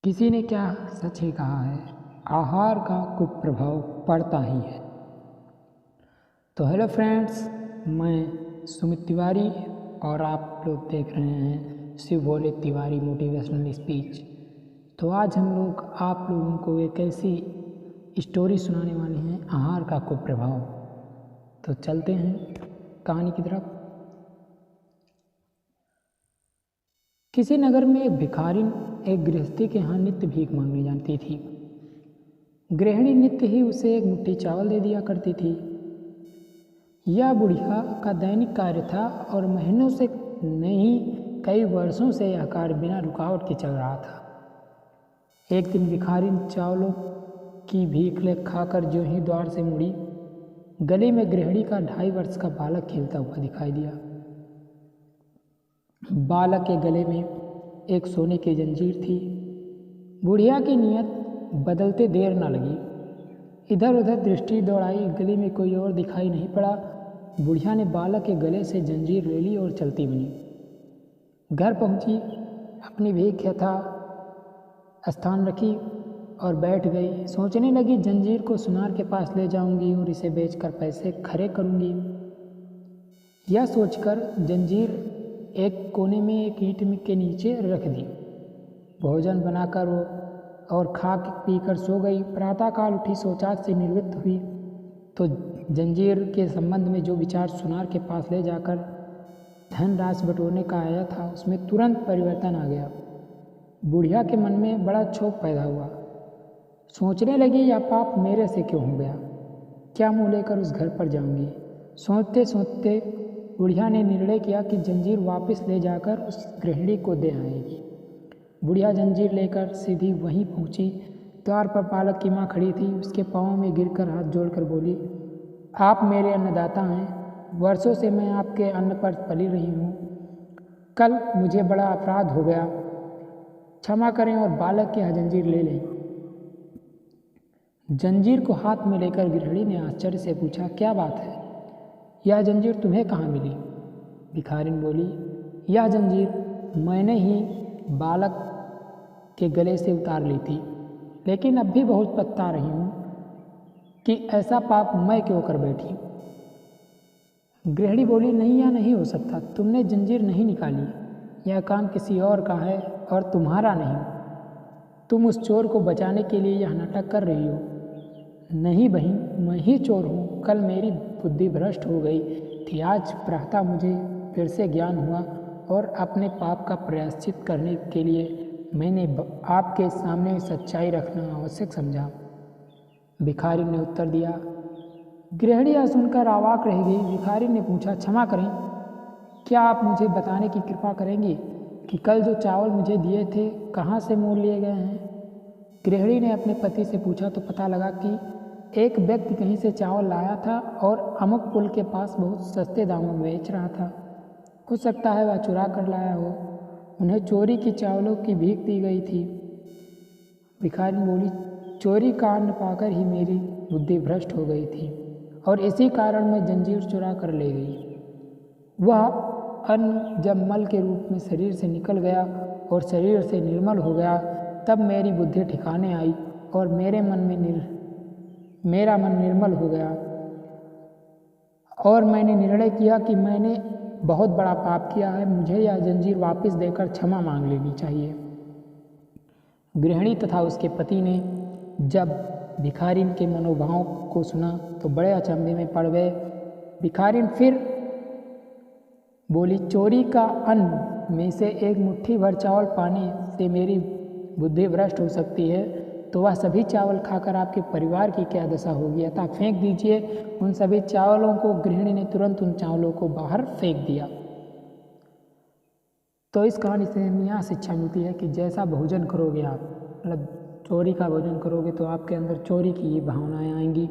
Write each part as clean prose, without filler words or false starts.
किसी ने क्या सच ही कहा है, आहार का कुप्रभाव पड़ता ही है। तो हेलो फ्रेंड्स, मैं सुमित तिवारी और आप लोग देख रहे हैं शिव भोले तिवारी मोटिवेशनल स्पीच। तो आज हम लोग आप लोगों को एक ऐसी स्टोरी सुनाने वाले हैं, आहार का कुप्रभाव। तो चलते हैं कहानी की तरफ। किसी नगर में एक भिखारिन एक गृहस्थी के यहाँ नित्य भीख मांगने जाती थी। गृहिणी नित्य ही उसे एक मुट्ठी चावल दे दिया करती थी। यह बुढ़िया का दैनिक कार्य था और महीनों से नहीं, कई वर्षों से यह कार्य बिना रुकावट के चल रहा था। एक दिन भिखारिन चावलों की भीख ले खाकर जो ही द्वार से मुड़ी, गले में गृहिणी का 2.5 वर्ष का बालक खेलता हुआ दिखाई दिया। बालक के गले में एक सोने की जंजीर थी। बुढ़िया की नीयत बदलते देर न लगी। इधर उधर दृष्टि दौड़ाई, गले में कोई और दिखाई नहीं पड़ा। बुढ़िया ने बालक के गले से जंजीर ले ली और चलती बनी। घर पहुंची, अपनी भीख यथा स्थान रखी और बैठ गई। सोचने लगी, जंजीर को सुनार के पास ले जाऊंगी और इसे बेचकर पैसे खरे करूंगी। यह सोचकर जंजीर एक कोने में एक ईंट के नीचे रख दी। भोजन बनाकर वो और खा पी कर सो गई। प्रातःकाल उठी, सोचात से निवृत्त हुई तो जंजीर के संबंध में जो विचार सुनार के पास ले जाकर धन राशि बटोरने का आया था, उसमें तुरंत परिवर्तन आ गया। बुढ़िया के मन में बड़ा क्षोभ पैदा हुआ। सोचने लगी, यह पाप मेरे से क्यों हो गया, क्या मुँह लेकर उस घर पर जाऊंगी। सोचते सोचते बुढ़िया ने निर्णय किया कि जंजीर वापस ले जाकर उस गृहिणी को दे आएगी। बुढ़िया जंजीर लेकर सीधी वहीं पहुंची। द्वार पर बालक की माँ खड़ी थी। उसके पाँव में गिरकर हाथ जोड़कर बोली, आप मेरे अन्नदाता हैं, वर्षों से मैं आपके अन्न पर पली रही हूँ। कल मुझे बड़ा अपराध हो गया, क्षमा करें और बालक की यह जंजीर ले लें। जंजीर को हाथ में लेकर गृहिणी ने आश्चर्य से पूछा, क्या बात है, यह जंजीर तुम्हें कहाँ मिली। भिखारिन बोली, यह जंजीर मैंने ही बालक के गले से उतार ली थी, लेकिन अब भी बहुत पछता रही हूँ कि ऐसा पाप मैं क्यों कर बैठी। गृहिणी बोली, नहीं, यह नहीं हो सकता, तुमने जंजीर नहीं निकाली, यह काम किसी और का है और तुम्हारा नहीं। तुम उस चोर को बचाने के लिए यह नाटक कर रही हो। नहीं बहन, मैं ही चोर हूँ। कल मेरी बुद्धि भ्रष्ट हो गई थी, आज प्रातः मुझे फिर से ज्ञान हुआ और अपने पाप का प्रायश्चित करने के लिए मैंने आपके सामने सच्चाई रखना आवश्यक समझा। भिखारी ने उत्तर दिया। गृहिणी यह सुनकर अवाक रह गई। भिखारी ने पूछा, क्षमा करें, क्या आप मुझे बताने की कृपा करेंगी कि कल जो चावल मुझे दिए थे कहाँ से मोल लिए गए हैं। गृहिणी ने अपने पति से पूछा तो पता लगा कि एक व्यक्ति कहीं से चावल लाया था और अमुक पुल के पास बहुत सस्ते दामों में बेच रहा था। हो सकता है वह चुरा कर लाया हो। उन्हें चोरी की चावलों की भीख दी गई थी। भिखारी बोली, चोरी का अन्न पाकर ही मेरी बुद्धि भ्रष्ट हो गई थी और इसी कारण मैं जंजीर चुरा कर ले गई। वह अन्न जब मल के रूप में शरीर से निकल गया और शरीर से निर्मल हो गया, तब मेरी बुद्धि ठिकाने आई और मेरा मन निर्मल हो गया और मैंने निर्णय किया कि मैंने बहुत बड़ा पाप किया है, मुझे यह जंजीर वापस देकर क्षमा मांग लेनी चाहिए। गृहिणी तथा उसके पति ने जब भिखारिन के मनोभाव को सुना तो बड़े अचंभे में पड़ गए। भिखारिन फिर बोली, चोरी का अन्न में से एक मुट्ठी भर चावल पाने से मेरी बुद्धि भ्रष्ट हो सकती है, तो वह सभी चावल खाकर आपके परिवार की क्या दशा होगी, अतः फेंक दीजिए उन सभी चावलों को। गृहिणी ने तुरंत उन चावलों को बाहर फेंक दिया। तो इस कहानी से हमें यहाँ शिक्षा मिलती है कि जैसा भोजन करोगे आप, मतलब चोरी का भोजन करोगे तो आपके अंदर चोरी की भावनाएं आएंगी।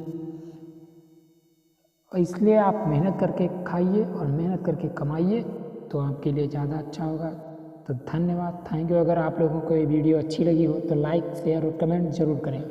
इसलिए आप मेहनत करके खाइए और मेहनत करके कमाइए, तो आपके लिए ज़्यादा अच्छा होगा। तो धन्यवाद, थैंक यू। अगर आप लोगों को ये वीडियो अच्छी लगी हो तो लाइक, शेयर और कमेंट ज़रूर करें।